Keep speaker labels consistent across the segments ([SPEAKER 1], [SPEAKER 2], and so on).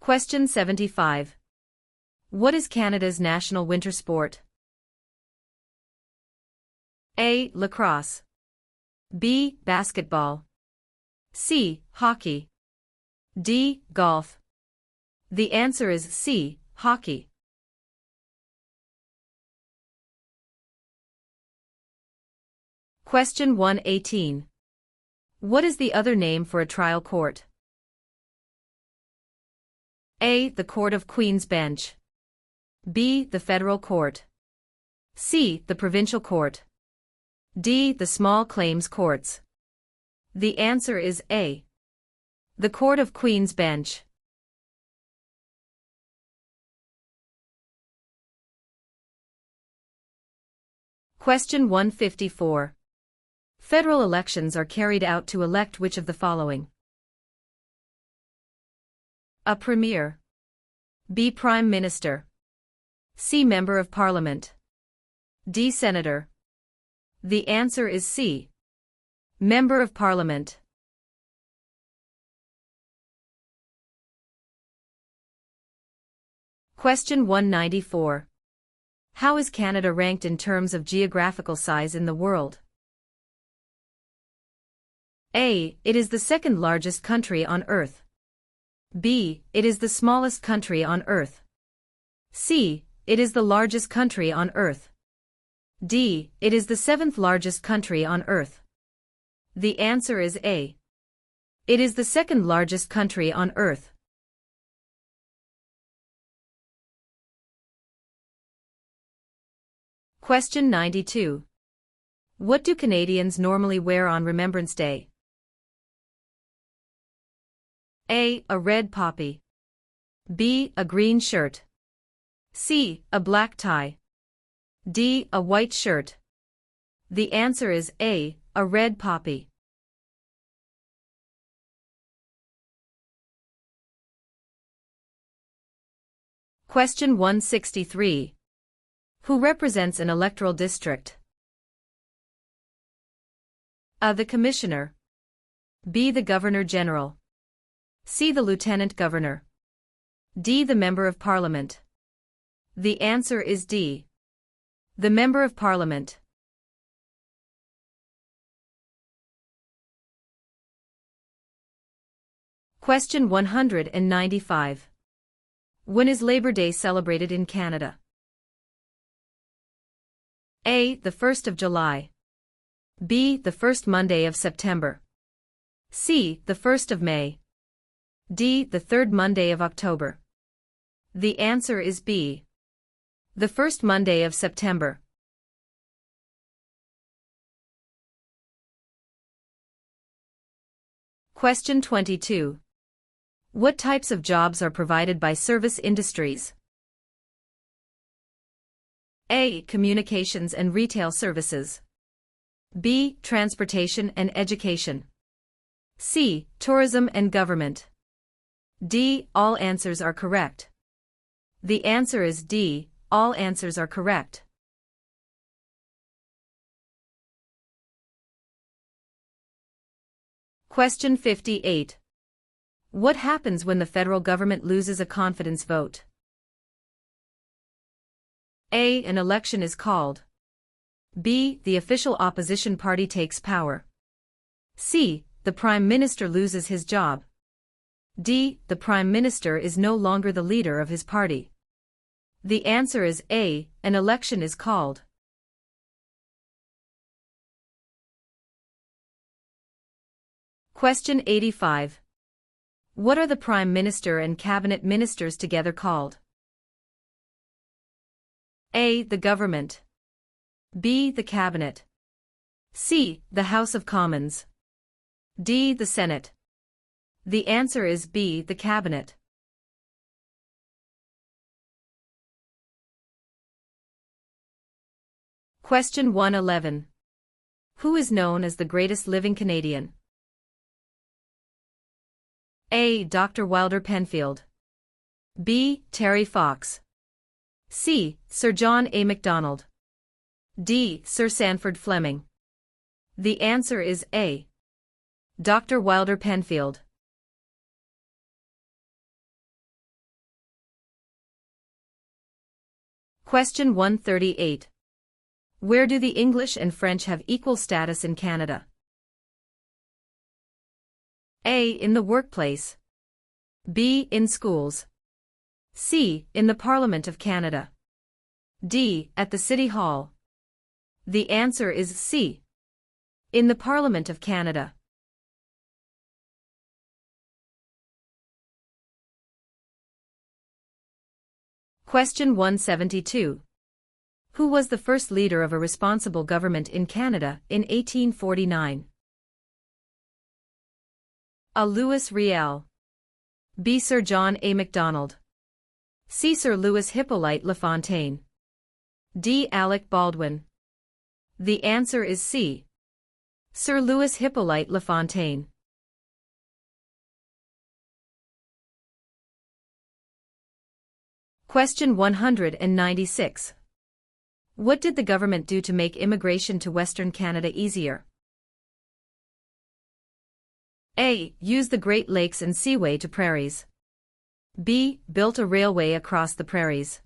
[SPEAKER 1] Question 75. What is Canada's national winter sport? A. Lacrosse. B. Basketball. C. Hockey. D. Golf. The answer is C. Hockey. Question 118. What is the other name for a trial court? A. The Court of Queen's Bench. B. The Federal Court. C. The Provincial Court. D. The Small Claims Courts. The answer is A. The Court of Queen's Bench. Question 154. Federal elections are carried out to elect which of the following? A Premier. B. Prime Minister. C. Member of Parliament. D. Senator. The answer is C. Member of Parliament. Question 194. How is Canada ranked in terms of geographical size in the world? A. It is the second largest country on Earth. B. It is the smallest country on Earth. C. It is the largest country on Earth. D. It is the seventh largest country on Earth. The answer is A. It is the second largest country on Earth. Question 92. What do Canadians normally wear on Remembrance Day? A. A red poppy. B. A green shirt. C. A black tie. D. A white shirt. The answer is A. A red poppy. Question 163. Who represents an electoral district? A. The Commissioner. B. The Governor-General. C. The Lieutenant Governor. D. The Member of Parliament. The answer is D. The Member of Parliament. Question 195. When is Labor Day celebrated in Canada? A. The 1st of July. B. The first Monday of September. C. The 1st of May. D. The third Monday of October. The answer is B. The first Monday of September. Question 22. What types of jobs are provided by service industries? A. Communications and retail services. B. Transportation and education. C. Tourism and government. D. All answers are correct. The answer is D. All answers are correct. Question 58. What happens when the federal government loses a confidence vote? A. An election is called. B. The official opposition party takes power. C. The Prime Minister loses his job. D. The Prime Minister is no longer the leader of his party. The answer is A. An election is called. Question 85. What are the Prime Minister and Cabinet Ministers together called? A. The Government. B. The Cabinet. C. The House of Commons. D. The Senate. The answer is B. The Cabinet. Question 111. Who is known as the greatest living Canadian? A. Dr. Wilder Penfield. B. Terry Fox. C. Sir John A. Macdonald. D. Sir Sanford Fleming. The answer is A. Dr. Wilder Penfield. Question 138. Where do the English and French have equal status in Canada? A. In the workplace. B. In schools. C. In the Parliament of Canada. D. At the City Hall. The answer is C. In the Parliament of Canada. Question 172. Who was the first leader of a responsible government in Canada in 1849? A. Louis Riel. B. Sir John A. Macdonald. C. Sir Louis Hippolyte Lafontaine. D. Alec Baldwin. The answer is C. Sir Louis Hippolyte Lafontaine. Question 196. What did the government do to make immigration to Western Canada easier? A. Use the Great Lakes and Seaway to prairies. B. Built a railway across the prairies.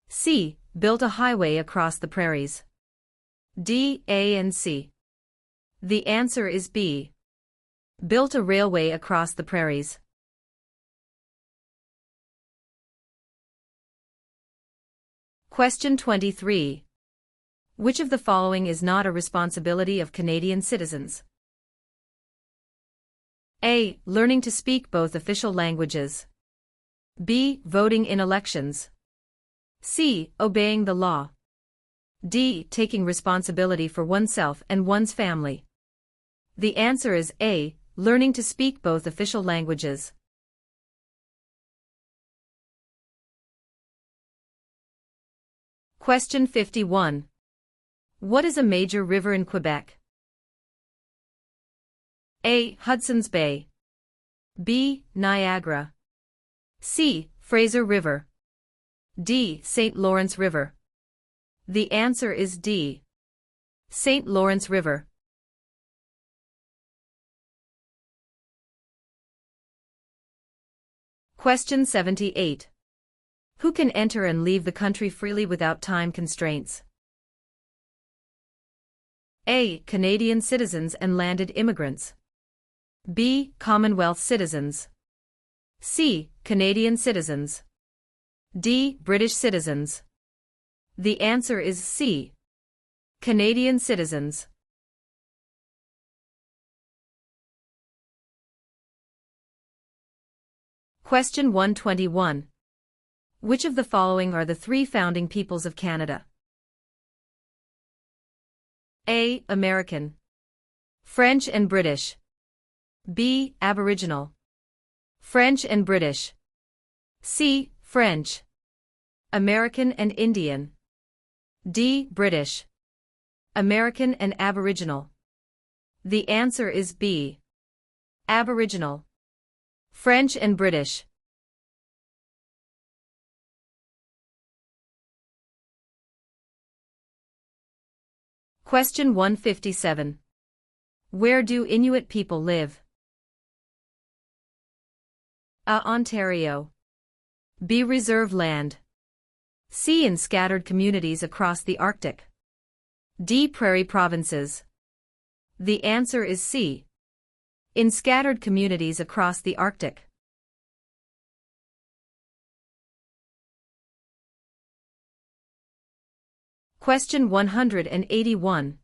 [SPEAKER 1] C. Built a highway across the prairies. D, A and C. The answer is B. Built a railway across the prairies. Question 23. Which of the following is not a responsibility of Canadian citizens? A. Learning to speak both official languages. B. Voting in elections. C. Obeying the law. D. Taking responsibility for oneself and one's family. The answer is A. Learning to speak both official languages. Question 51. What is a major river in Quebec? A. Hudson's Bay. B. Niagara. C. Fraser River. D. St. Lawrence River. The answer is D. St. Lawrence River. Question 78. Who can enter and leave the country freely without time constraints? A. Canadian citizens and landed immigrants. B. Commonwealth citizens. C. Canadian citizens. D. British citizens. The answer is C. Canadian citizens. Question 121. Which of the following are the three founding peoples of Canada? A. American. French and British. B. Aboriginal. French and British. C. French. American and Indian. D. British. American and Aboriginal. The answer is B. Aboriginal. French and British. Question 157. Where do Inuit people live? A. Ontario. B. Reserve land. C. In scattered communities across the Arctic. D. Prairie provinces. The answer is C. In scattered communities across the Arctic. Question 181.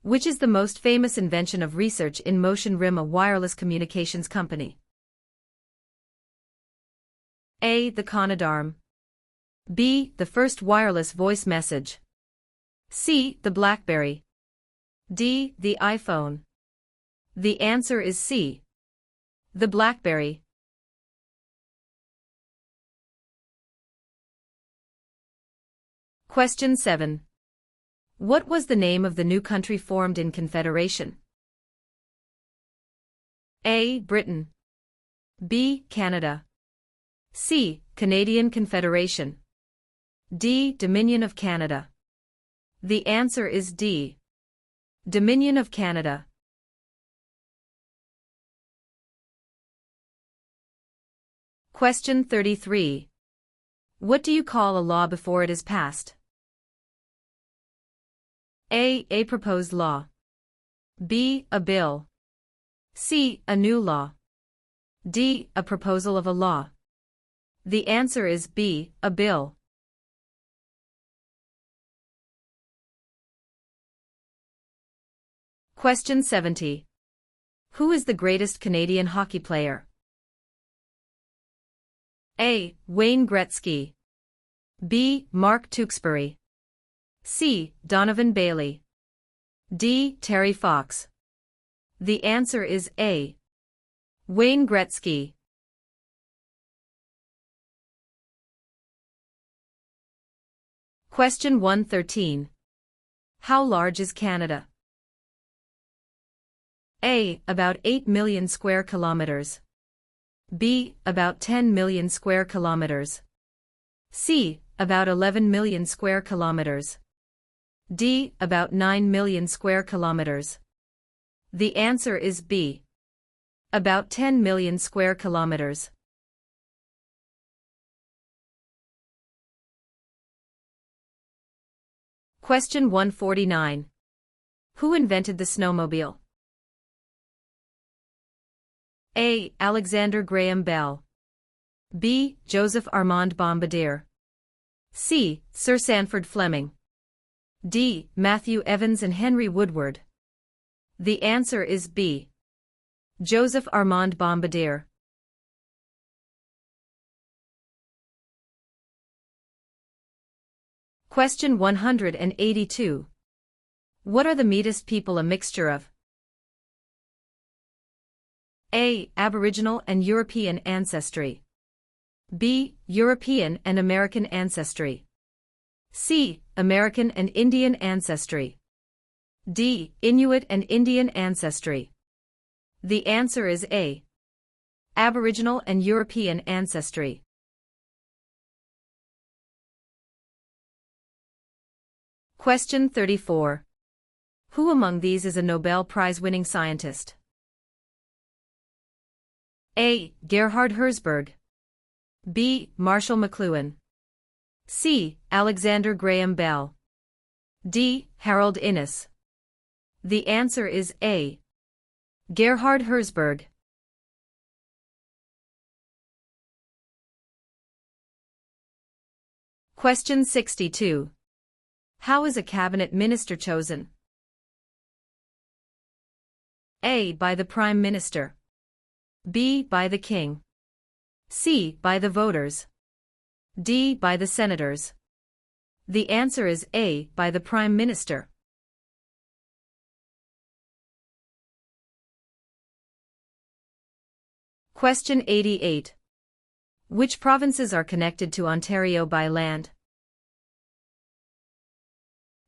[SPEAKER 1] Which is the most famous invention of research in motion? RIM, a wireless communications company. A. The Canadarm. B. The first wireless voice message. C. The BlackBerry. D. The iPhone. The answer is C. The BlackBerry. Question 7. What was the name of the new country formed in Confederation? A. Britain. B. Canada. C. Canadian Confederation. D. Dominion of Canada. The answer is D. Dominion of Canada. Question 33. What do you call a law before it is passed? A proposed law. B, a bill. C, a new law. D, a proposal of a law. The answer is B, a bill. Question 70. Who is the greatest Canadian hockey player? A, Wayne Gretzky. B, Mark Tewksbury. C, Donovan Bailey. D, Terry Fox. The answer is A, Wayne Gretzky. Question 113. How large is Canada? A, about 8 million square kilometers. B, about 10 million square kilometers. C, about 11 million square kilometers. D, about 9 million square kilometers. The answer is B, about 10 million square kilometers. Question 149. Who invented the snowmobile? A, Alexander Graham Bell. B, Joseph Armand Bombardier. C, Sir Sanford Fleming. D, Matthew Evans and Henry Woodward. The answer is B, Joseph Armand Bombardier. Question 182. What are the Metis people a mixture of? A, Aboriginal and European ancestry. B, European and American ancestry. C, American and Indian ancestry. D, Inuit and Indian ancestry. The answer is A, Aboriginal and European ancestry. Question 34. Who among these is a Nobel Prize-winning scientist? A, Gerhard Herzberg. B, Marshall McLuhan. C, Alexander Graham Bell. D, Harold Innis. The answer is A, Gerhard Herzberg. Question 62. How is a cabinet minister chosen? A, by the Prime Minister. B, by the King. C, by the voters. D, by the senators. The answer is A, by the Prime Minister. Question 88. Which provinces are connected to Ontario by land?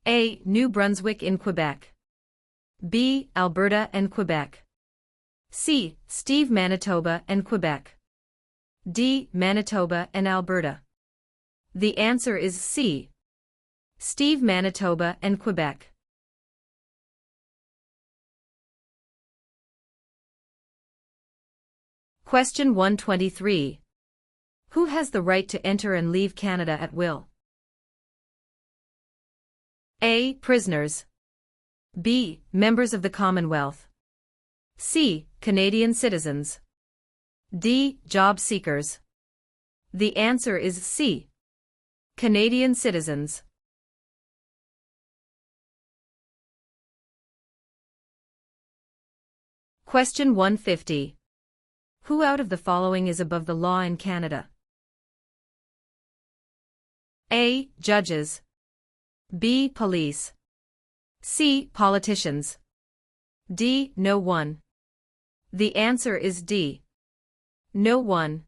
[SPEAKER 1] A, New Brunswick in Quebec. B, Alberta and Quebec. C, Steve Manitoba and Quebec. D, Manitoba and Alberta. The answer is C, Steve Manitoba and Quebec. Question 123. Who has the right to enter and leave Canada at will? A, prisoners. B, members of the Commonwealth. C, Canadian citizens. D, job seekers. The answer is C, Canadian citizens. Question 150. Who out of the following is above the law in Canada? A, judges. B, police. C, politicians. D, no one. The answer is D, no one.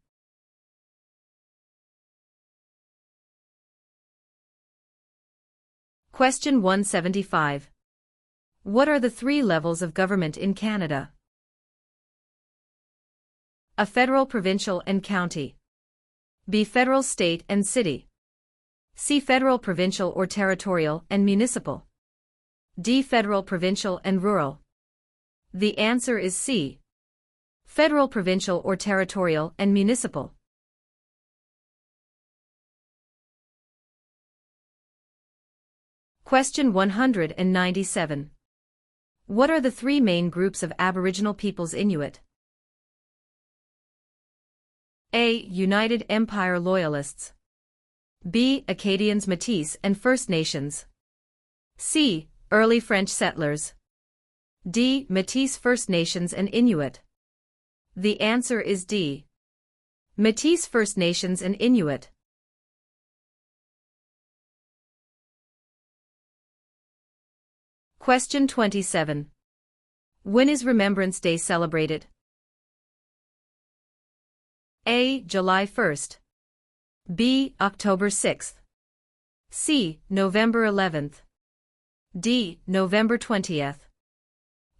[SPEAKER 1] Question 175. What are the three levels of government in Canada? A, federal, provincial, and county. B, federal, state, and city. C, federal, provincial or territorial and municipal. D, federal, provincial, and rural. The answer is C, federal, provincial, or territorial and municipal. Question 197. What are the three main groups of Aboriginal peoples Inuit? A. United Empire Loyalists. B. Acadians, Métis and First Nations. C. Early French settlers. D. Métis, First Nations and Inuit. The answer is D. Métis, First Nations and Inuit. Question 27. When is Remembrance Day celebrated? A. July 1st. B. October 6th. C. November 11th. D. November 20th.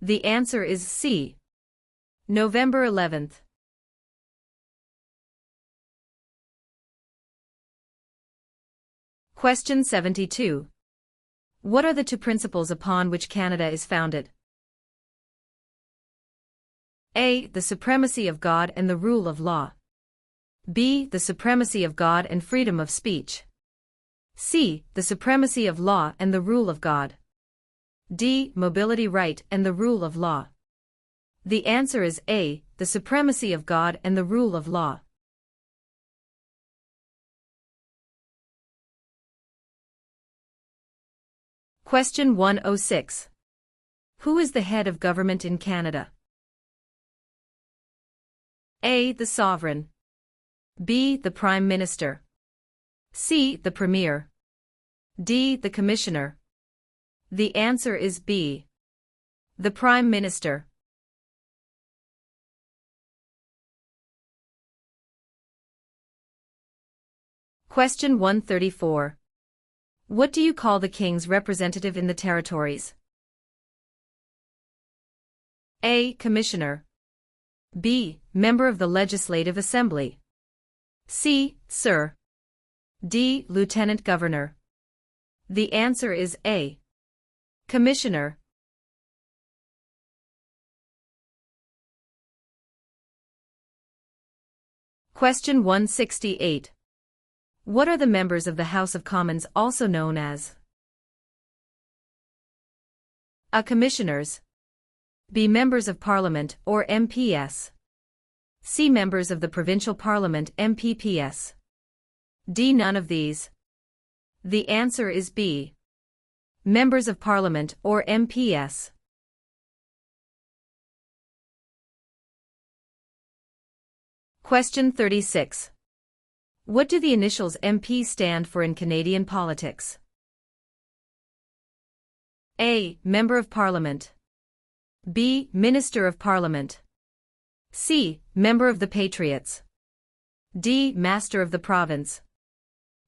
[SPEAKER 1] The answer is C. November 11th. Question 72. What are the two principles upon which Canada is founded? A. The supremacy of God and the rule of law. B. The supremacy of God and freedom of speech. C. The supremacy of law and the rule of God. D. Mobility right and the rule of law. The answer is A. The supremacy of God and the rule of law. Question 106. Who is the head of government in Canada? A. The Sovereign. B. The Prime Minister. C. The Premier. D. The Commissioner. The answer is B. The Prime Minister. Question 134. What do you call the King's representative in the territories? A. Commissioner. B. Member of the Legislative Assembly. C. Sir. D. Lieutenant Governor. The answer is A. Commissioner. Question 168. What are the members of the House of Commons also known as? A. Commissioners. B. Members of Parliament or MPS. C. Members of the Provincial Parliament MPPS. D. None of these. The answer is B. Members of Parliament or MPS. Question 36. What do the initials MP stand for in Canadian politics? A. Member of Parliament. B. Minister of Parliament. C. Member of the Patriots. D. Master of the Province.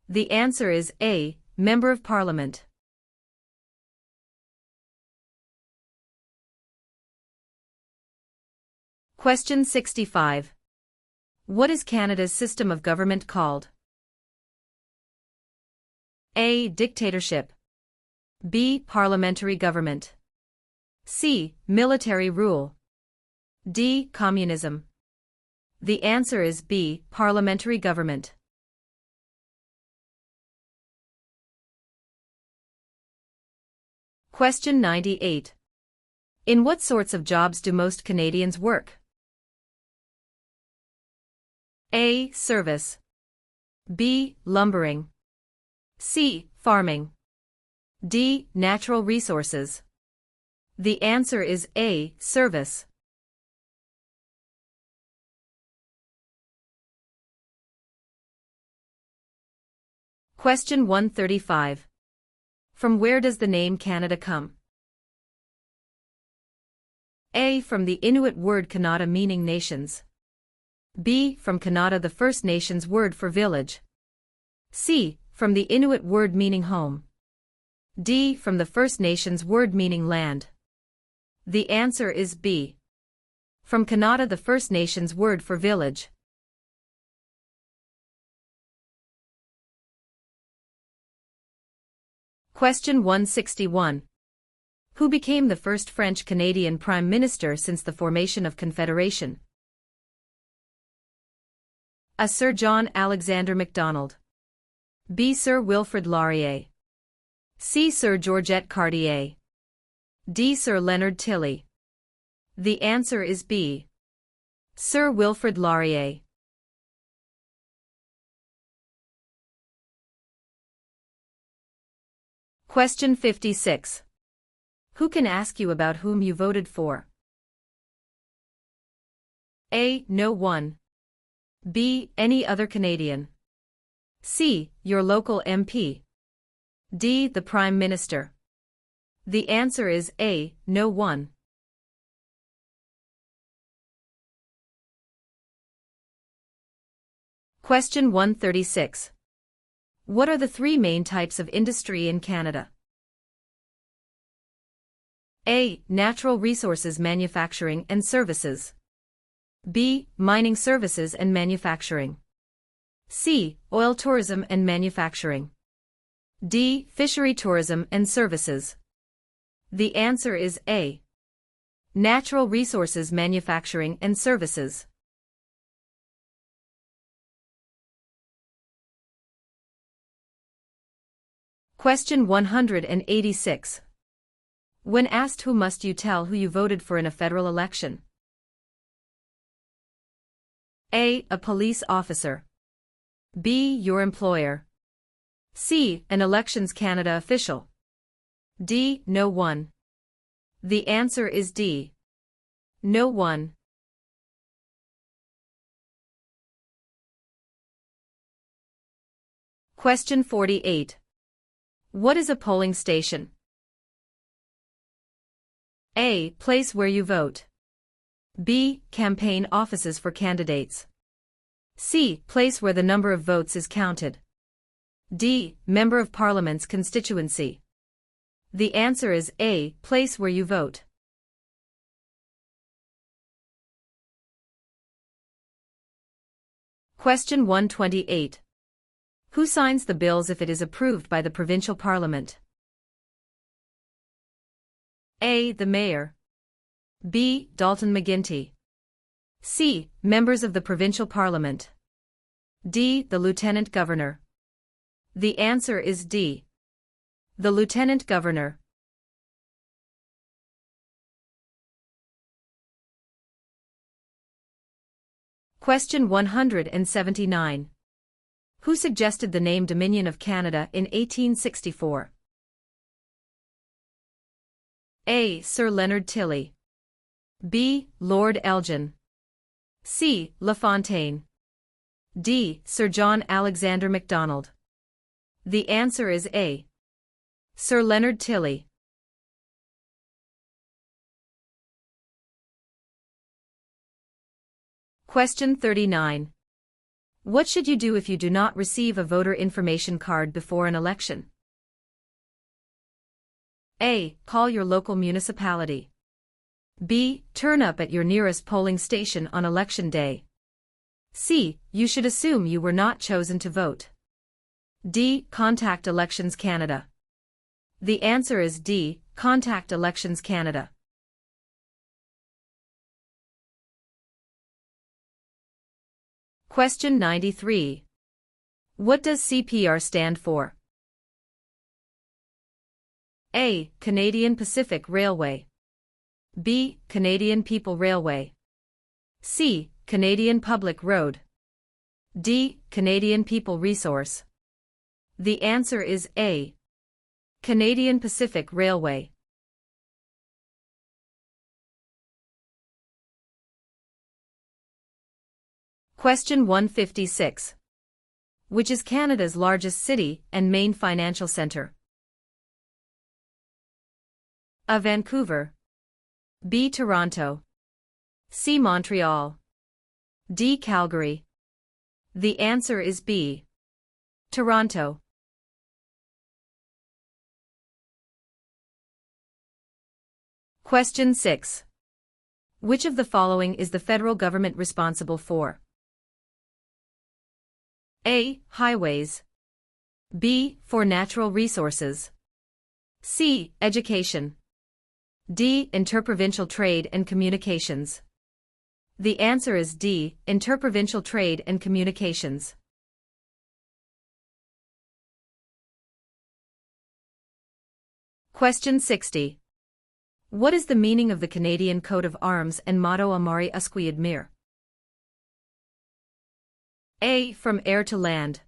[SPEAKER 1] The answer is A. Member of Parliament. Question 65. What is Canada's system of government called? A. Dictatorship. B. Parliamentary government. C. Military rule. D. Communism. The answer is B. Parliamentary government. Question 98. In what sorts of jobs do most Canadians work? A. Service. B. Lumbering. C. Farming. D. Natural resources. The answer is A. Service. Question 135. From where does the name Canada come? A. From the Inuit word Kanata meaning nations. B. From Kanata the First Nations word for village. C. From the Inuit word meaning home. D. From the First Nations word meaning land. The answer is B. From Kanata the First Nations word for village. Question 161. Who became the first French-Canadian Prime Minister since the formation of Confederation? A. Sir John Alexander Macdonald. B. Sir Wilfrid Laurier. C. Sir Georgette Cartier. D. Sir Leonard Tilley. The answer is B. Sir Wilfrid Laurier. Question 56. Who can ask you about whom you voted for? A. No one. B. Any other Canadian. C. Your local MP. D. The Prime Minister. The answer is A. No one. Question 136. What are the three main types of industry in Canada? A. Natural resources manufacturing and services. B. Mining services and manufacturing. C. Oil tourism and manufacturing. D. Fishery tourism and services. The answer is A. Natural resources manufacturing and services. Question 186. When asked who must you tell who you voted for in a federal election? A. A police officer. B. Your employer. C. An Elections Canada official. D. No one. The answer is D. No one. Question 48. What is a polling station? A. Place where you vote. B. Campaign offices for candidates. C. Place where the number of votes is counted. D. Member of Parliament's constituency. The answer is A. Place where you vote. Question 128. Who signs the bills if it is approved by the provincial parliament? A. The Mayor. B. Dalton McGuinty. C. Members of the provincial parliament. D. The Lieutenant Governor. The answer is D. The Lieutenant Governor. Question 179. Who suggested the name Dominion of Canada in 1864? A. Sir Leonard Tilley. B. Lord Elgin. C. LaFontaine. D. Sir John Alexander Macdonald. The answer is A. Sir Leonard Tilley. Question 39. What should you do if you do not receive a voter information card before an election? A. Call your local municipality. B. Turn up at your nearest polling station on election day. C. You should assume you were not chosen to vote. D. Contact Elections Canada. The answer is D. Contact Elections Canada. Question 93. What does CPR stand for? A. Canadian Pacific Railway. B. Canadian People Railway. C. Canadian Public Road. D. Canadian People Resource. The answer is A. Canadian Pacific Railway. Question 156. Which is Canada's largest city and main financial centre? A. Vancouver. B. Toronto. C. Montreal. D. Calgary. The answer is B. Toronto. Question 6. Which of the following is the federal government responsible for? A. Highways. B. For natural resources. C. Education. D. Interprovincial trade and communications. The answer is D. Interprovincial trade and communications. Question 60. What is the meaning of the Canadian coat of arms and motto Amari Usquid Mir? A. From air to land.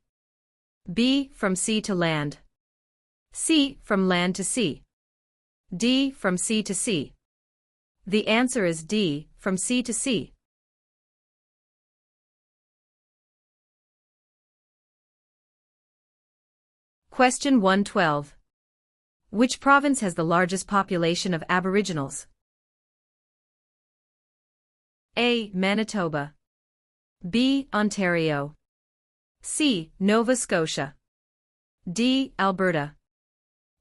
[SPEAKER 1] B. From sea to land. C. From land to sea. D. From sea to sea. The answer is D. From sea to sea. Question 112. Which province has the largest population of Aboriginals? A. Manitoba. B. Ontario. C. Nova Scotia. D. Alberta.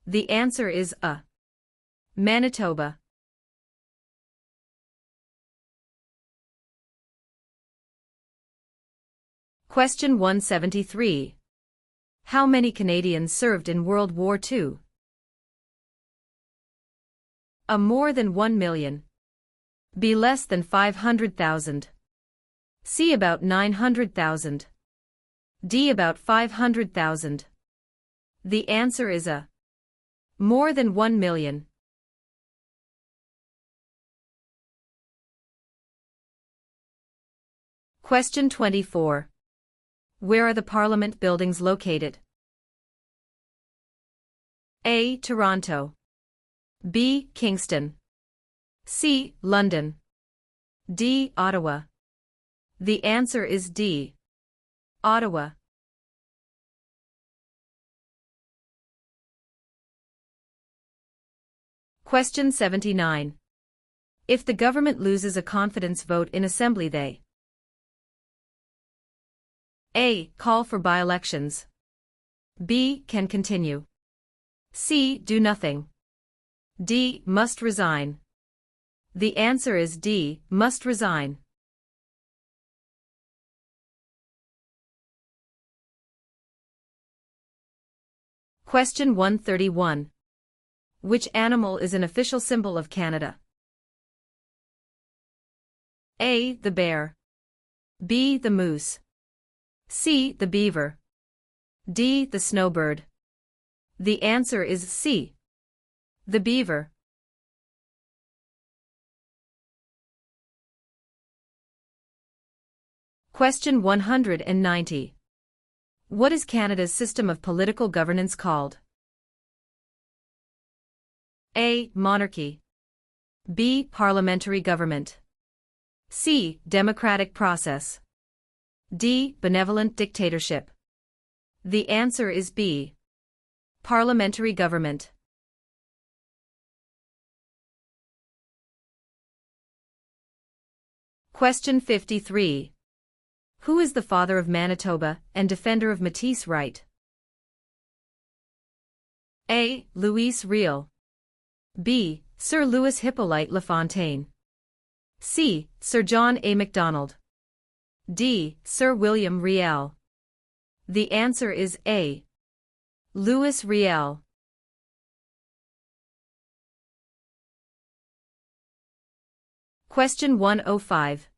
[SPEAKER 1] The answer is A. Manitoba. Question 173. How many Canadians served in World War II? A. More than 1 million. B. Less than 500,000. C. About 900,000. D. About 500,000. The answer is A. More than 1 million. Question 24. Where are the Parliament buildings located? A. Toronto. B. Kingston. C. London. D. Ottawa. The answer is D. Ottawa. Question 79. If the government loses a confidence vote in Assembly, they A. Call for by-elections. B. Can continue. C. Do nothing. D. Must resign. The answer is D. Must resign. Question 131. Which animal is an official symbol of Canada? A. The bear. B. The moose. C. The beaver. D. The snowbird. The answer is C. The beaver. Question 190. What is Canada's system of political governance called? A. Monarchy. B. Parliamentary government. C. Democratic process. D. Benevolent dictatorship. The answer is B. Parliamentary government. Question 53. Who is the father of Manitoba and defender of Métis right? A. Louis Riel. B. Sir Louis Hippolyte Lafontaine. C. Sir John A. Macdonald. D. Sir William Riel. The answer is A. Louis Riel. Question 105.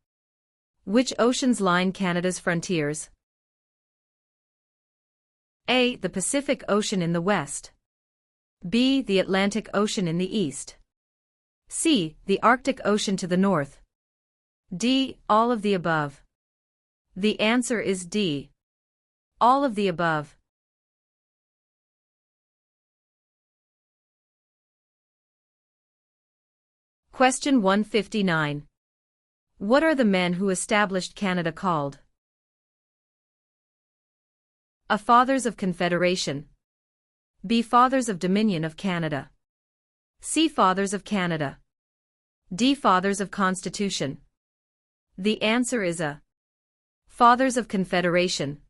[SPEAKER 1] Which oceans line Canada's frontiers? A. The Pacific Ocean in the west. B. The Atlantic Ocean in the east. C. The Arctic Ocean to the north. D. All of the above. The answer is D. All of the above. Question 159. What are the men who established Canada called? A. Fathers of Confederation. B. Fathers of Dominion of Canada. C. Fathers of Canada. D. Fathers of Constitution. The answer is A. Fathers of Confederation.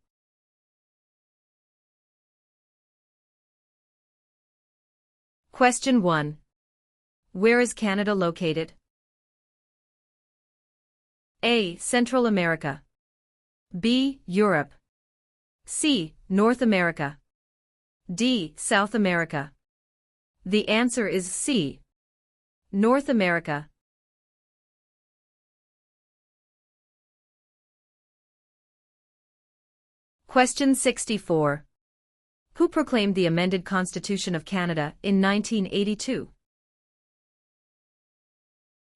[SPEAKER 1] Question 1. Where is Canada located? A. Central America. B. Europe. C. North America. D. South America. The answer is C. North America. Question 64. Who proclaimed the amended Constitution of Canada in 1982?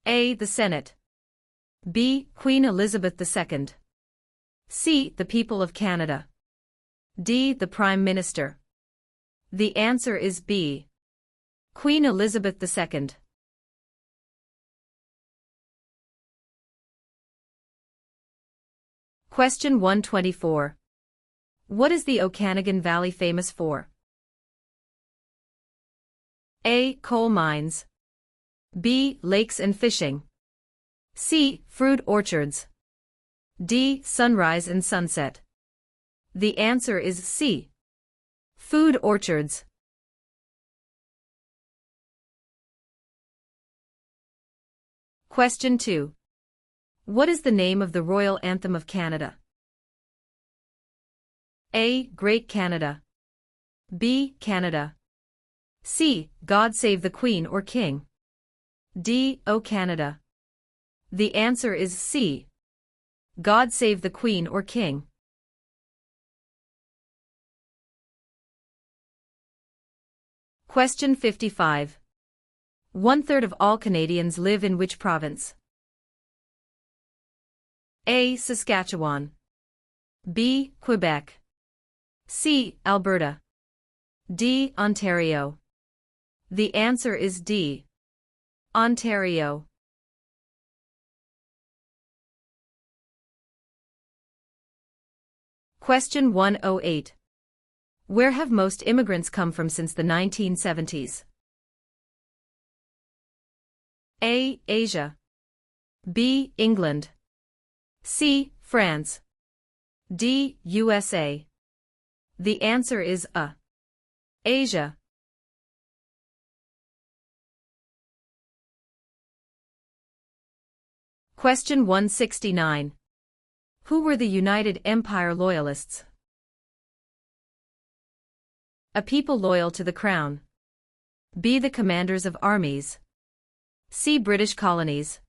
[SPEAKER 1] A. The Senate. B. Queen Elizabeth II. C. The people of Canada. D. The Prime Minister. The answer is B. Queen Elizabeth II. Question 124. What is the Okanagan Valley famous for? A. Coal mines. B. Lakes and fishing. C. Fruit orchards. D. Sunrise and sunset. The answer is C. Food orchards. Question 2. What is the name of the royal anthem of Canada? A. Great Canada. B. Canada. C. God Save the Queen or King. D. O Canada. The answer is C. God Save the Queen or King. Question 55. 1/3 of all Canadians live in which province? A. Saskatchewan. B. Quebec. C. Alberta. D. Ontario. The answer is D. Ontario. Question 108. Where have most immigrants come from since the 1970s? A. Asia. B. England. C. France. D. USA. The answer is A. Asia. Question 169. Who were the United Empire Loyalists? A people loyal to the Crown. B. The commanders of armies. C. British colonies.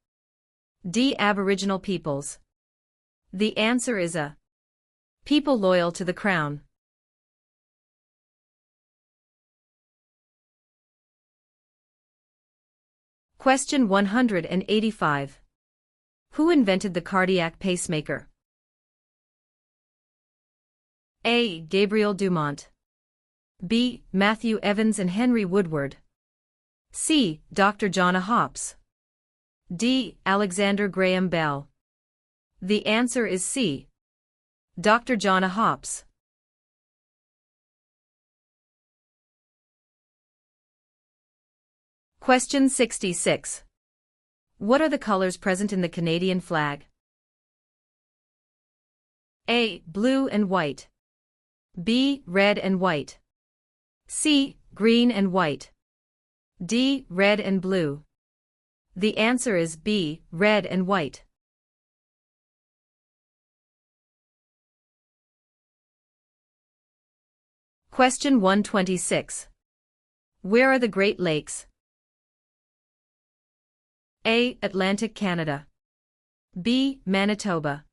[SPEAKER 1] D. Aboriginal peoples. The answer is A. People loyal to the Crown. Question 185. Who invented the cardiac pacemaker? A. Gabriel Dumont. B. Matthew Evans and Henry Woodward. C. Dr. John Hops. D. Alexander Graham Bell. The answer is C. Dr. John Hops. Question 66. What are the colors present in the Canadian flag? A. Blue and white. B. Red and white. C. Green and white. D. Red and blue. The answer is B. Red and white. Question 126. Where are the Great Lakes? A. Atlantic Canada. B. Manitoba.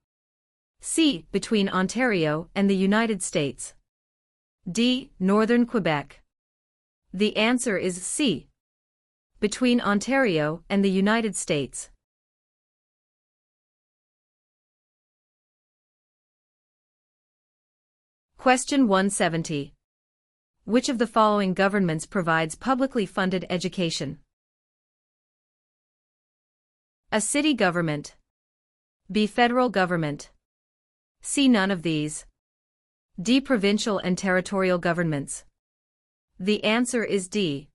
[SPEAKER 1] C. Between Ontario and the United States. D. Northern Quebec. The answer is C. Between Ontario and the United States. Question 170. Which of the following governments provides publicly funded education? A. City government. B. Federal government. C. None of these. D. Provincial and territorial governments. The answer is D.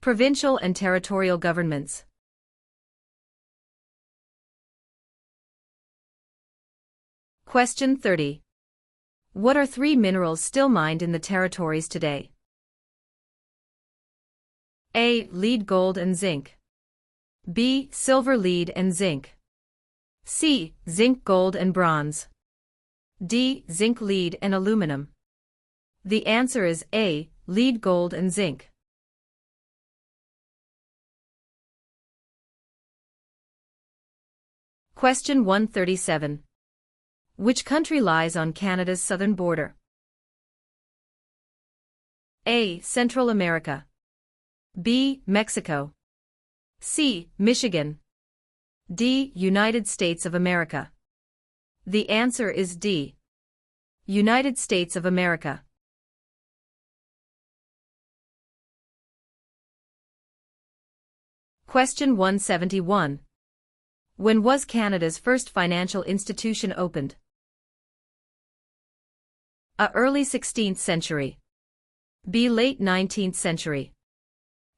[SPEAKER 1] Provincial and territorial governments. Question 30. What are 3 minerals still mined in the territories today? A. Lead, gold and zinc. B. Silver, lead and zinc. C. Zinc, gold and bronze. D. Zinc, lead and aluminum. The answer is A. Lead, gold and zinc. Question 137. Which country lies on Canada's southern border? A. Central America. B. Mexico. C. Michigan. D. United States of America. The answer is D. United States of America. Question 171. When was Canada's first financial institution opened? A. Early 16th century. B. Late 19th century.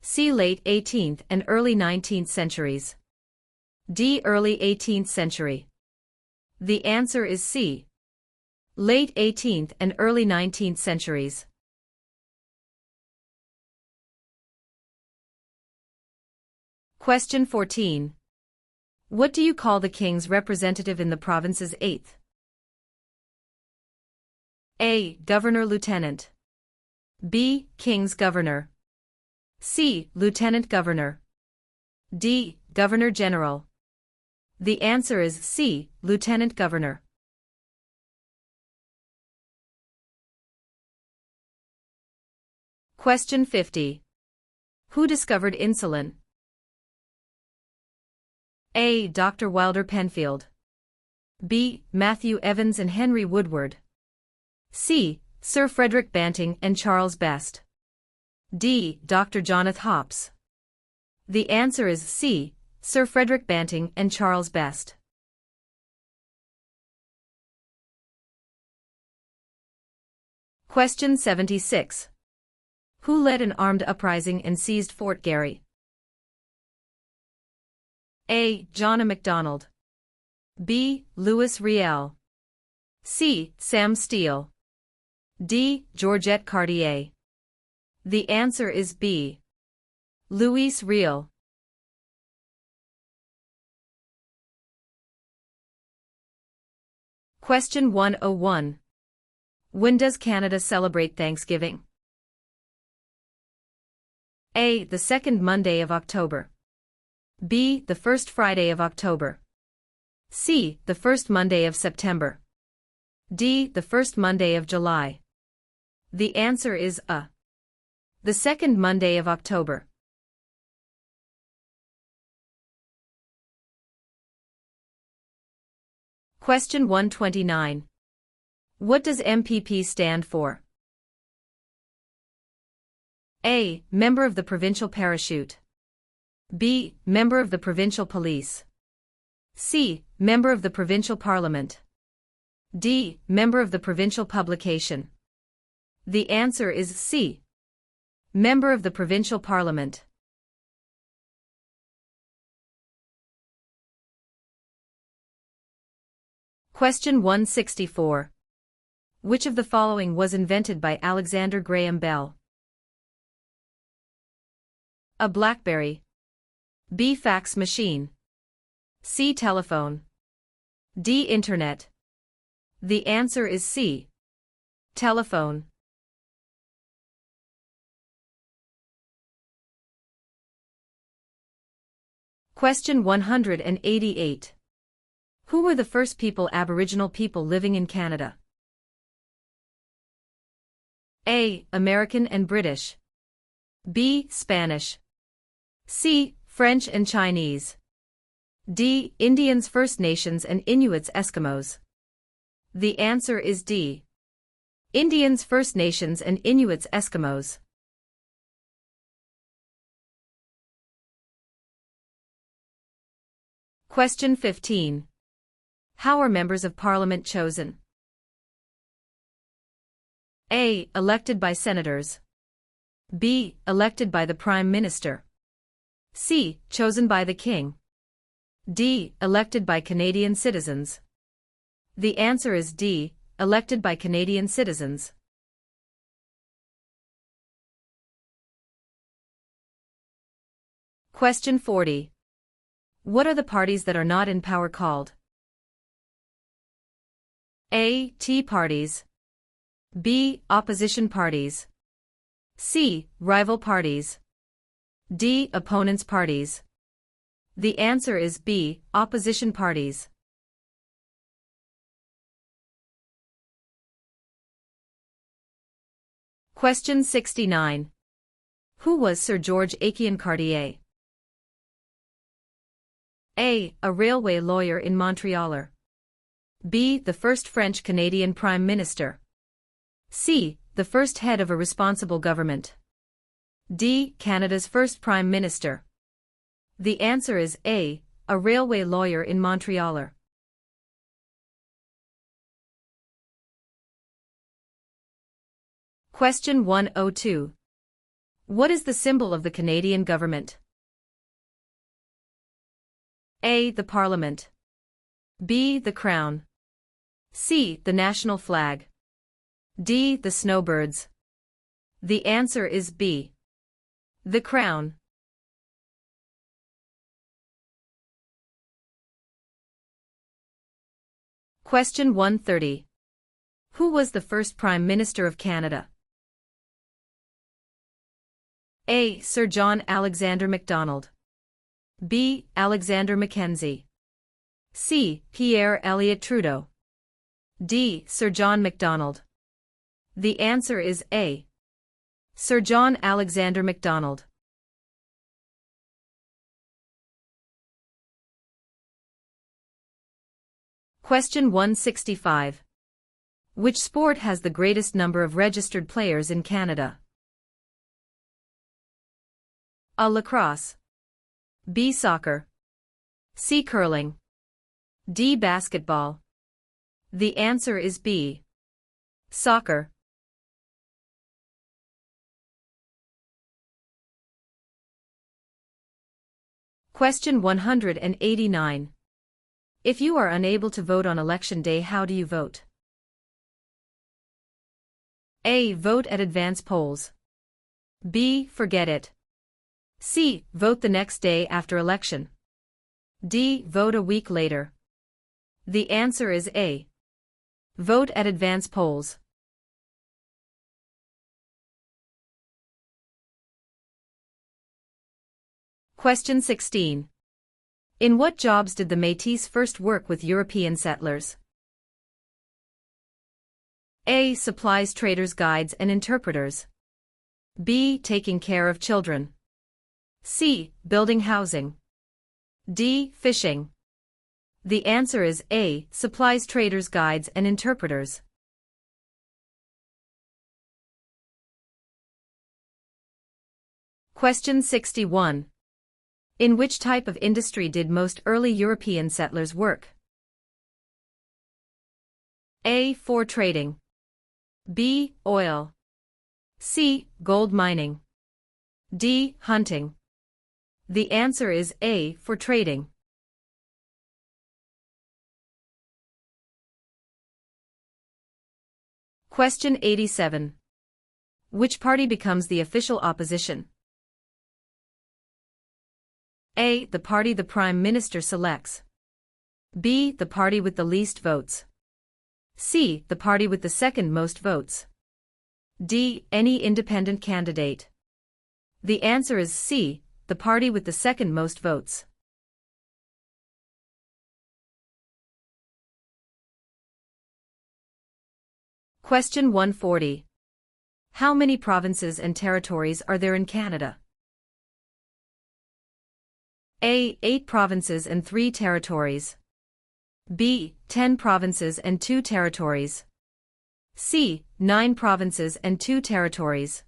[SPEAKER 1] C. Late 18th and early 19th centuries. D. Early 18th century. The answer is C. Late 18th and early 19th centuries. Question 14. What do you call the king's representative in the province's 8th? A. Governor-Lieutenant. B. King's Governor. C. Lieutenant Governor. D. Governor-General. The answer is C. Lieutenant Governor. Question 50. Who discovered insulin? A. Dr. Wilder Penfield. B. Matthew Evans and Henry Woodward. C. Sir Frederick Banting and Charles Best. D. Dr. Jonathan Hops. The answer is C. Sir Frederick Banting and Charles Best. Question 76. Who led an armed uprising and seized Fort Garry? A. John A. Macdonald. B. Louis Riel. C. Sam Steele. D. Georgette Cartier. The answer is B. Louis Riel. Question 101. When does Canada celebrate Thanksgiving? A. The second Monday of October. B. The first Friday of October. C. The first Monday of September. D. The first Monday of July. The answer is A. The second Monday of October. Question 129. What does MPP stand for? A. Member of the Provincial Parachute. B. Member of the Provincial Police. C. Member of the Provincial Parliament. D. Member of the Provincial Publication. The answer is C. Member of the Provincial Parliament. Question 164. Which of the following was invented by Alexander Graham Bell? A. BlackBerry. B. Fax machine. C. Telephone. D. Internet. The answer is C. Telephone. Question 188. Who were the first Aboriginal people living in Canada? A. American and British. B. Spanish. C. French and Chinese. D. Indians, First Nations and Inuits, Eskimos. The answer is D. Indians, First Nations and Inuits, Eskimos. Question 15. How are members of Parliament chosen? A. Elected by senators. B. Elected by the Prime Minister. C. Chosen by the King. D. Elected by Canadian citizens. The answer is D. Elected by Canadian citizens. Question 40. What are the parties that are not in power called? A. Tea parties. B. Opposition parties. C. Rival parties. D. Opponents parties. The answer is B. Opposition parties. Question 69. Who was Sir George Aiken Cartier? A. A railway lawyer in Montreal. B. The first French-Canadian Prime Minister. C. The first head of a responsible government. D. Canada's first Prime Minister. The answer is A. A railway lawyer in Montreal. Question 102. What is the symbol of the Canadian government? A. The Parliament. B. The Crown. C. The national flag. D. The snowbirds. The answer is B. The Crown. Question 130. Who was the first Prime Minister of Canada? A. Sir John Alexander Macdonald. B. Alexander Mackenzie. C. Pierre Elliott Trudeau. D. Sir John Macdonald. The answer is A. Sir John Alexander Macdonald. Question 165. Which sport has the greatest number of registered players in Canada? A. Lacrosse. B. Soccer. C. Curling. D. Basketball. The answer is B. Soccer. Question 189. If you are unable to vote on election day, how do you vote? A. Vote at advance polls. B. Forget it. C. Vote the next day after election. D. Vote a week later. The answer is A. Vote at advance polls. Question 16. In what jobs did the Métis first work with European settlers? A. Supplies traders, guides and interpreters. B. Taking care of children. C. Building housing. D. Fishing. The answer is A. Supplies traders, guides and interpreters. Question 61. In which type of industry did most early European settlers work? A. For trading. B. Oil. C. Gold mining. D. Hunting. The answer is A. For trading. Question 87. Which party becomes the official opposition? A. The party the Prime Minister selects. B. The party with the least votes. C. The party with the second most votes. D. Any independent candidate. The answer is C. The party with the second most votes. Question 140. How many provinces and territories are there in Canada? A. 8 provinces and 3 territories. B. 10 provinces and 2 territories. C. 9 provinces and 2 territories.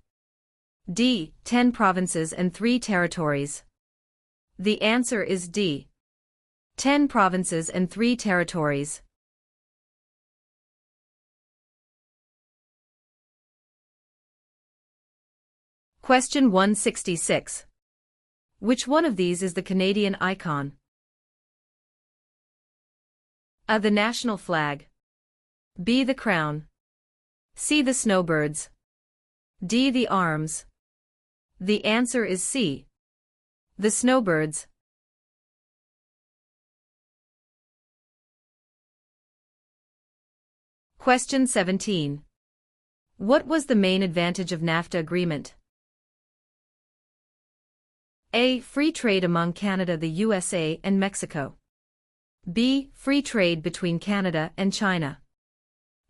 [SPEAKER 1] D. 10 provinces and 3 territories. The answer is D. 10 provinces and 3 territories. Question 166. Which one of these is the Canadian icon? A. The national flag. B. The crown. C. The snowbirds. D. The arms. The answer is C. The snowbirds. Question 17. What was the main advantage of NAFTA agreement? A. Free trade among Canada, the USA, and Mexico. B. Free trade between Canada and China.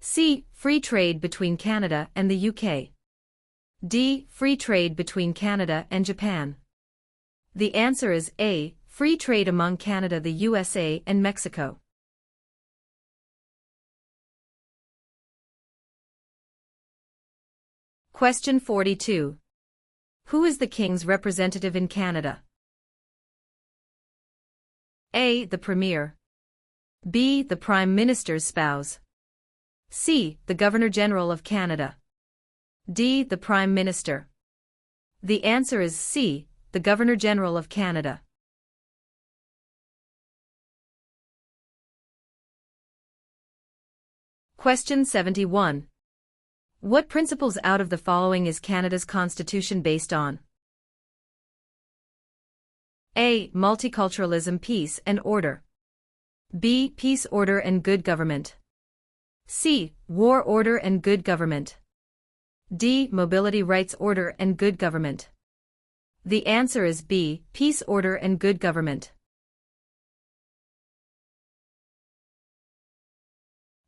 [SPEAKER 1] C. Free trade between Canada and the UK. D. Free trade between Canada and Japan. The answer is A. Free trade among Canada, the USA, and Mexico. Question 42. Who is the King's representative in Canada? A. The Premier. B. The Prime Minister's spouse. C. The Governor-General of Canada. D. The Prime Minister. The answer is C. The Governor-General of Canada. Question 71. What principles out of the following is Canada's constitution based on? A. Multiculturalism, peace and order. B. Peace, order and good government. C. War, order and good government. D. Mobility, rights, order and good government. The answer is B. Peace, order and good government.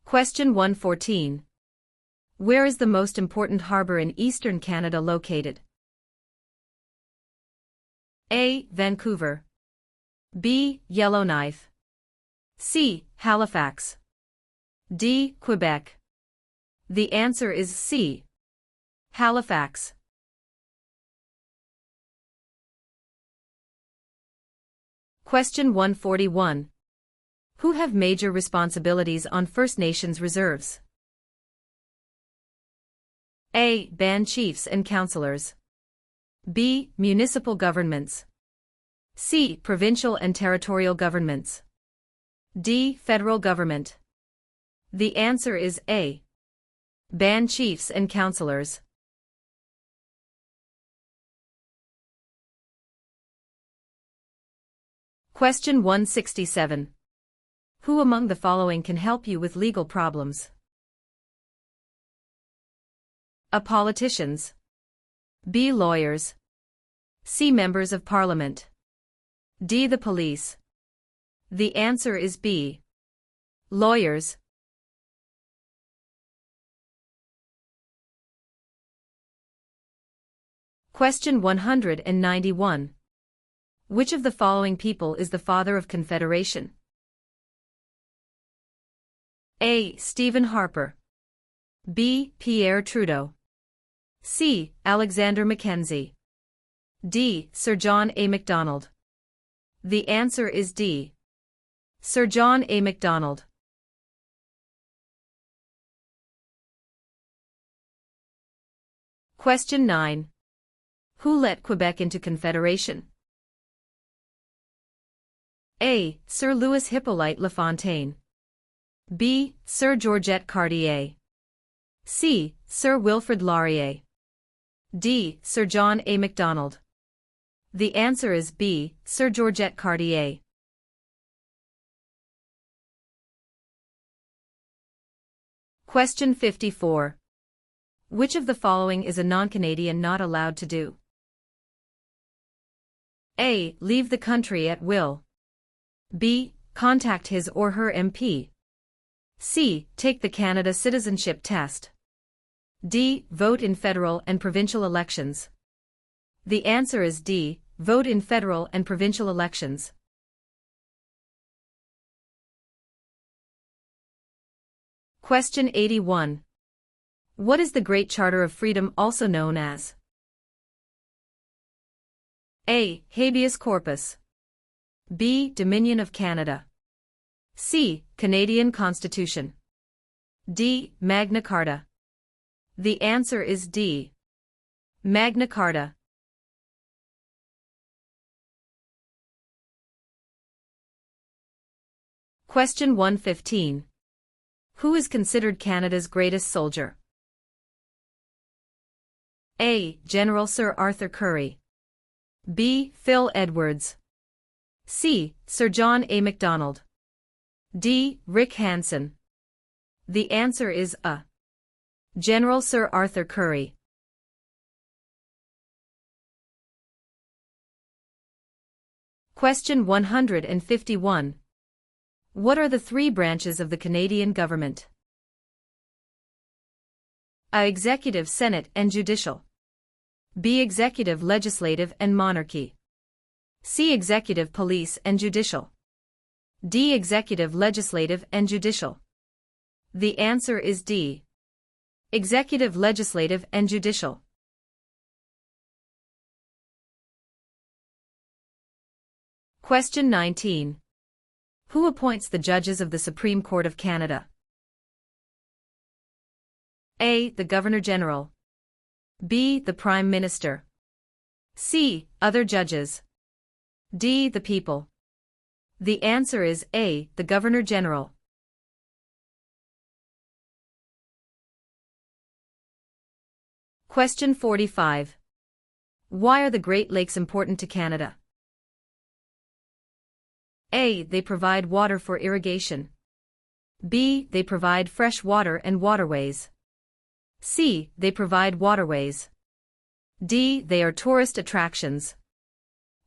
[SPEAKER 1] Question 114. Where is the most important harbor in eastern Canada located? A. Vancouver. B. Yellowknife. C. Halifax. D. Quebec. The answer is C. Halifax. Question 141. Who have major responsibilities on First Nations reserves? A. Band chiefs and councillors. B. Municipal governments. C. Provincial and territorial governments. D. Federal government. The answer is A. Band chiefs and councillors. Question 167. Who among the following can help you with legal problems? A. Politicians. B. Lawyers. C. Members of Parliament. D. The police. The answer is B. Lawyers. Question 191. Which of the following people is the father of Confederation? A. Stephen Harper. B. Pierre Trudeau. C. Alexander Mackenzie. D. Sir John A. Macdonald. The answer is D. Sir John A. Macdonald. Question 9. Who let Quebec into Confederation? A. Sir Louis Hippolyte Lafontaine. B. Sir Georgette Cartier. C. Sir Wilfrid Laurier. D. Sir John A. Macdonald. The answer is B. Sir Georgette Cartier. Question 54. Which of the following is a non-Canadian not allowed to do? A. Leave the country at will. B. Contact his or her MP. C. Take the Canada Citizenship Test. D. Vote in federal and provincial elections. The answer is D. Vote in federal and provincial elections. Question 81. What is the Great Charter of Freedom also known as? A. Habeas corpus. B. Dominion of Canada. C. Canadian Constitution. D. Magna Carta. The answer is D. Magna Carta. Question 115. Who is considered Canada's greatest soldier? A. General Sir Arthur Currie. B. Phil Edwards. C. Sir John A. Macdonald. D. Rick Hansen. The answer is A. General Sir Arthur Currie. Question 151. What are the three branches of the Canadian government? A. Executive, Senate, and Judicial. B. Executive, legislative, and monarchy. C. Executive, police, and judicial. D. Executive, legislative, and judicial. The answer is D. Executive, legislative, and judicial. Question 19. Who appoints the judges of the Supreme Court of Canada? A. The Governor-General. B. The Prime Minister. C. Other judges. D. The people. The answer is A. The Governor-General. Question 45. Why are the Great Lakes important to Canada? A. They provide water for irrigation. B. They provide fresh water and waterways. C. They provide waterways. D. They are tourist attractions.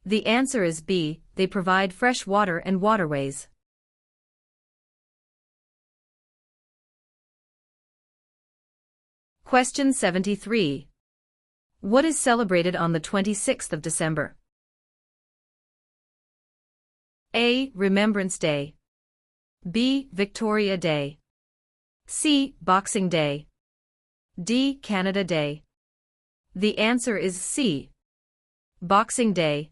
[SPEAKER 1] The answer is B. They provide fresh water and waterways. Question 73. What is celebrated on the 26th of December? A. Remembrance Day. B. Victoria Day. C. Boxing Day. D. Canada Day. The answer is C. Boxing Day.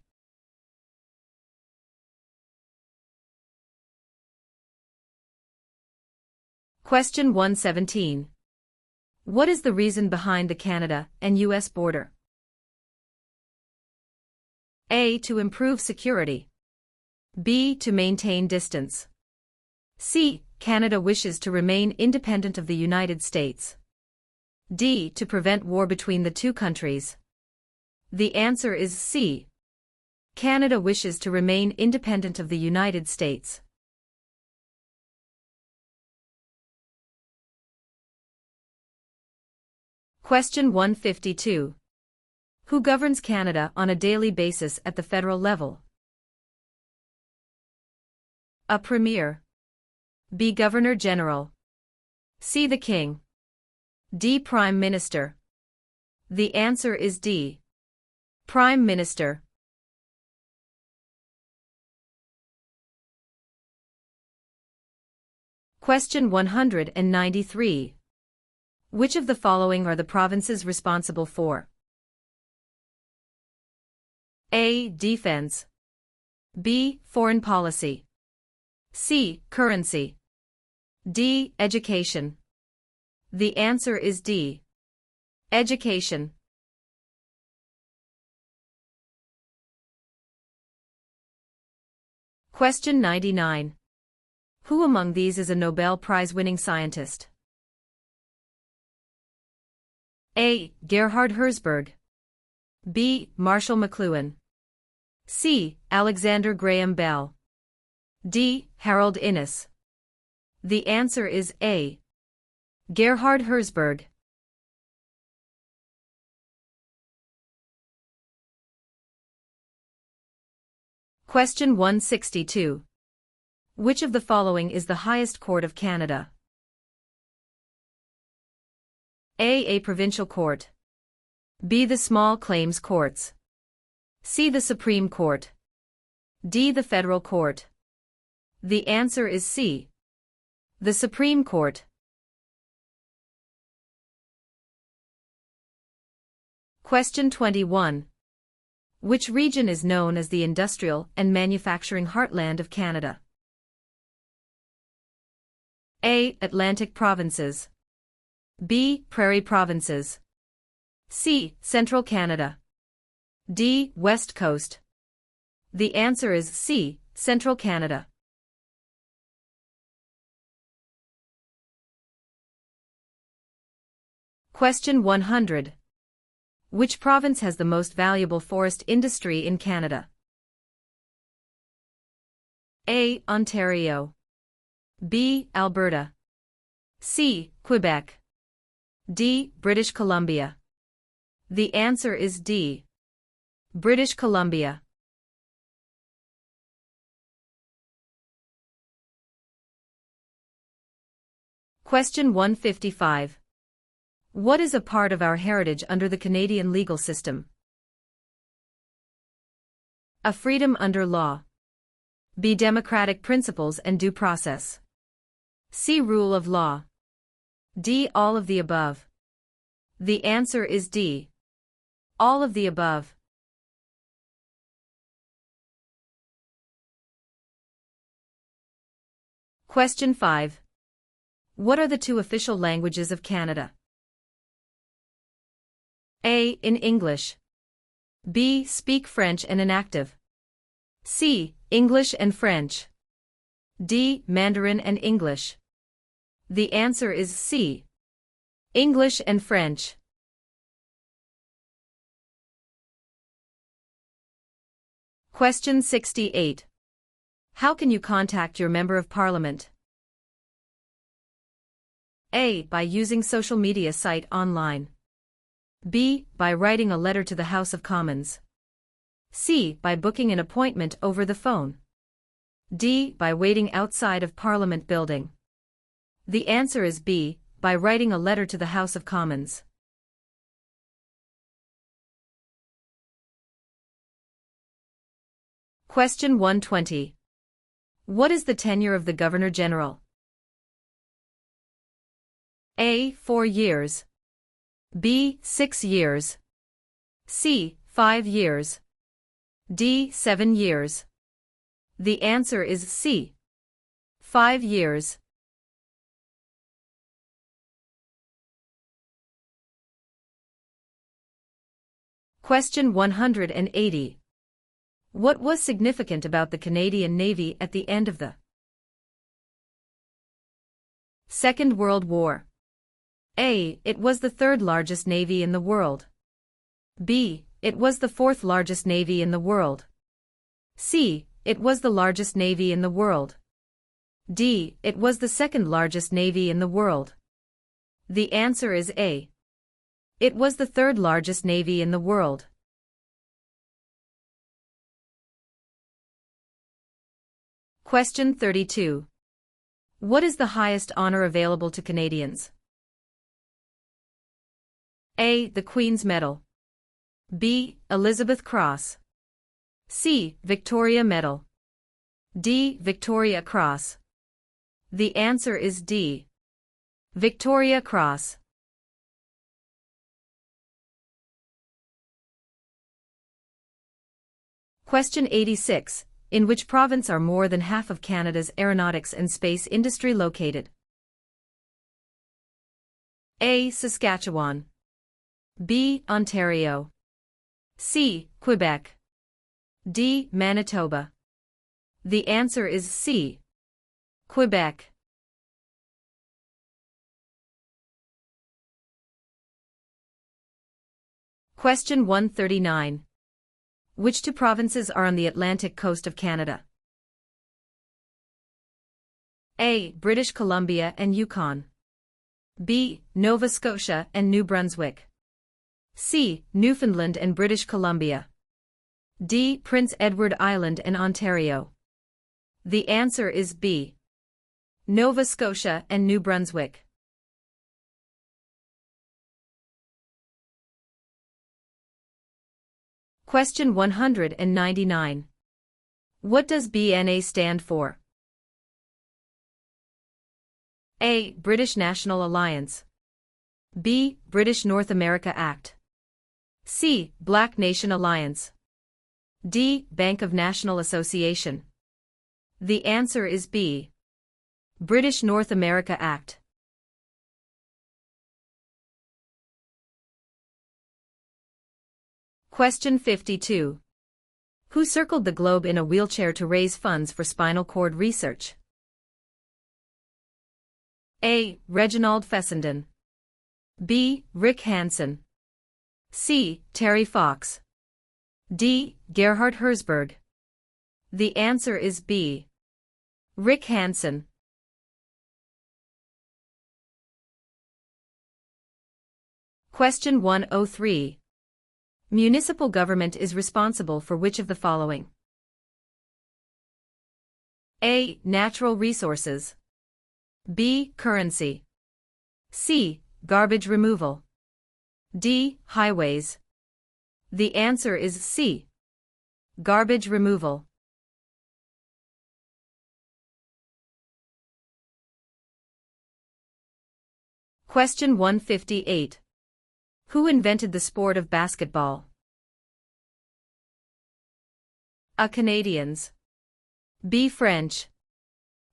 [SPEAKER 1] Question 117. What is the reason behind the Canada and U.S. border? A. To improve security. B. To maintain distance. C. Canada wishes to remain independent of the United States. D. To prevent war between the two countries. The answer is C. Canada wishes to remain independent of the United States. Question 152. Who governs Canada on a daily basis at the federal level? A. Premier. B. Governor-General. C. The King. D. Prime Minister. The answer is D. Prime Minister. Question 193. Which of the following are the provinces responsible for? A. Defense. B. Foreign policy. C. Currency. D. Education. The answer is D. Education. Question 99. Who among these is a Nobel Prize-winning scientist? A. Gerhard Herzberg. B. Marshall McLuhan. C. Alexander Graham Bell. D. Harold Innis. The answer is A. Gerhard Herzberg. Question 162. Which of the following is the highest court of Canada? A. Provincial Court. B. The Small Claims Courts. C. The Supreme Court. D. The Federal Court. The answer is C. The Supreme Court. Question 21. Which region is known as the industrial and manufacturing heartland of Canada? A. Atlantic Provinces. B. Prairie Provinces. C. Central Canada. D. West Coast. The answer is C. Central Canada. Question 100. Which province has the most valuable forest industry in Canada? A. Ontario. B. Alberta. C. Quebec. D. British Columbia. The answer is D. British Columbia. Question 155. What is a part of our heritage under the Canadian legal system? A freedom under law. B. Democratic principles and due process. C. Rule of law. D. All of the above. The answer is D. All of the above. Question 5. What are the two official languages of Canada? A. In English. B. Speak French and inactive. C. English and French. D. Mandarin and English. The answer is C. English and French. Question 68. How can you contact your Member of Parliament? A. By using social media site online. B. By writing a letter to the House of Commons. C. By booking an appointment over the phone. D. By waiting outside of Parliament building. The answer is B. By writing a letter to the House of Commons. Question 120. What is the tenure of the Governor-General? A. 4 years. B. 6 years. C. 5 years. D. 7 years. The answer is C. 5 years. Question 180. What was significant about the Canadian Navy at the end of the Second World War? A. It was the third largest navy in the world. B. It was the fourth largest navy in the world. C. It was the largest navy in the world. D. It was the second largest navy in the world. The answer is A. It was the third largest navy in the world. Question 32. What is the highest honor available to Canadians? A. The Queen's Medal. B. Elizabeth Cross. C. Victoria Medal. D. Victoria Cross. The answer is D. Victoria Cross. Question 86. In which province are more than half of Canada's aeronautics and space industry located? A. Saskatchewan. B. Ontario. C. Quebec. D. Manitoba. The answer is C. Quebec. Question 139. Which two provinces are on the Atlantic coast of Canada? A. British Columbia and Yukon. B. Nova Scotia and New Brunswick. C. Newfoundland and British Columbia. D. Prince Edward Island and Ontario. The answer is B. Nova Scotia and New Brunswick. Question 199. What does BNA stand for? A. British National Alliance. B. British North America Act. C. Black Nation Alliance. D. Bank of National Association. The answer is B. British North America Act. Question 52. Who circled the globe in a wheelchair to raise funds for spinal cord research? A. Reginald Fessenden. B. Rick Hansen. C. Terry Fox. D. Gerhard Herzberg. The answer is B. Rick Hansen. Question 103. Municipal government is responsible for which of the following? A. Natural resources. B. Currency. C. Garbage removal. D. Highways. The answer is C. Garbage removal. Question 158. Who invented the sport of basketball? A. Canadians. B. French.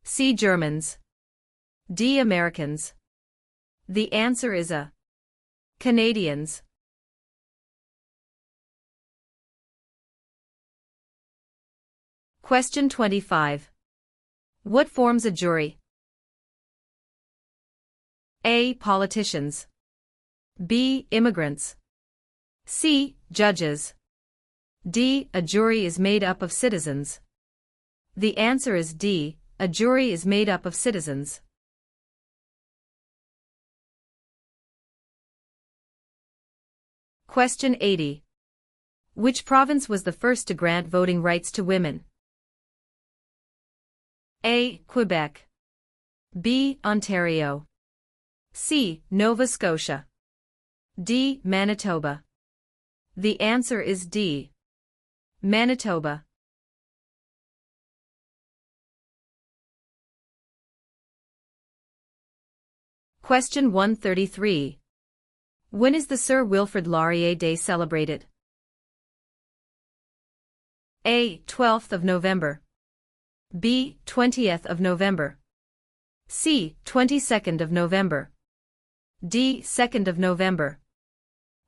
[SPEAKER 1] C. Germans. D. Americans. The answer is A. Canadians. Question 25. What forms a jury? A. Politicians. B. Immigrants. C. Judges. D. A jury is made up of citizens. The answer is D. A jury is made up of citizens. Question 80. Which province was the first to grant voting rights to women? A. Quebec. B. Ontario. C. Nova Scotia. D. Manitoba. The answer is D. Manitoba. Question 133. When is the Sir Wilfrid Laurier Day celebrated? A. 12th of November. B. 20th of November. C. 22nd of November. D. 2nd of November.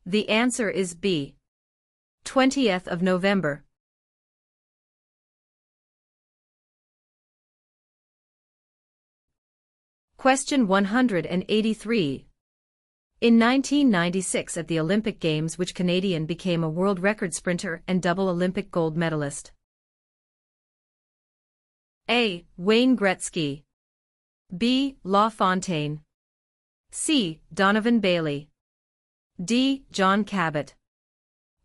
[SPEAKER 1] The answer is B. 20th of November. Question 183. In 1996 at the Olympic Games, which Canadian became a world record sprinter and double Olympic gold medalist? A. Wayne Gretzky. B. LaFontaine. C. Donovan Bailey. D. John Cabot.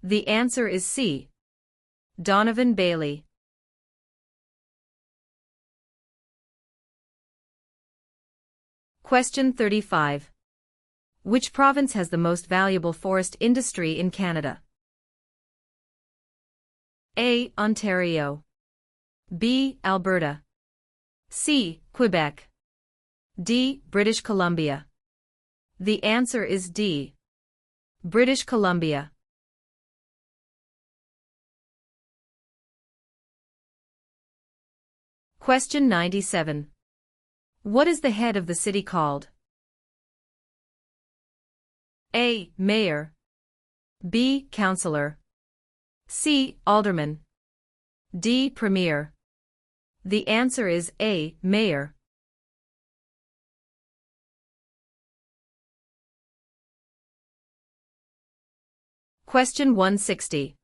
[SPEAKER 1] The answer is C. Donovan Bailey. Question 35. Which province has the most valuable forest industry in Canada? A. Ontario. B. Alberta. C. Quebec. D. British Columbia. The answer is D. British Columbia. Question 97. What is the head of the city called? A. Mayor. B. Councillor. C. Alderman. D. Premier. The answer is A. Mayor. Question 160.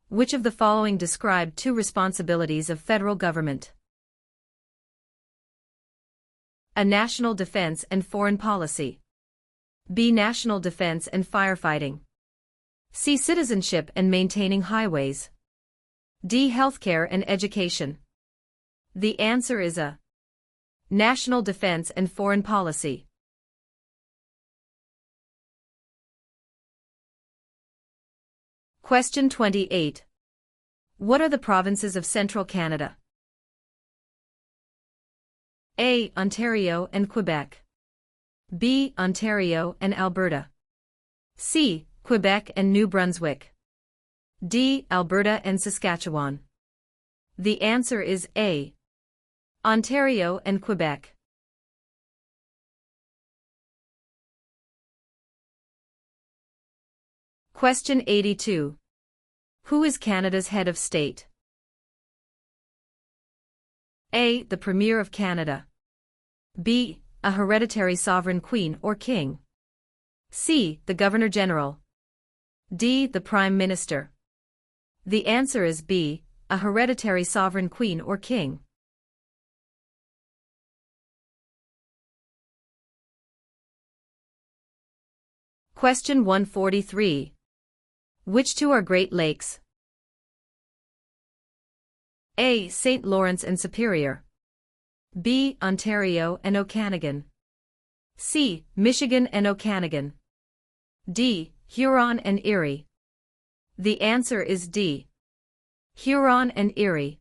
[SPEAKER 1] Which of the following describe two responsibilities of federal government? A. National defense and foreign policy. B. National defense and firefighting. C. Citizenship and maintaining highways. D. Healthcare and education. The answer is A. National defense and foreign policy. Question 28. What are the provinces of central Canada? A. Ontario and Quebec. B. Ontario and Alberta. C. Quebec and New Brunswick. D. Alberta and Saskatchewan. The answer is A. Ontario and Quebec. Question 82. Who is Canada's head of state? A. The Premier of Canada. B. A hereditary sovereign queen or king. C. The Governor-General. D. The Prime Minister. The answer is B. A hereditary sovereign queen or king. Question 143. Which two are Great Lakes? A. St. Lawrence and Superior. B. Ontario and Okanagan. C. Michigan and Okanagan. D. Huron and Erie. The answer is D. Huron and Erie.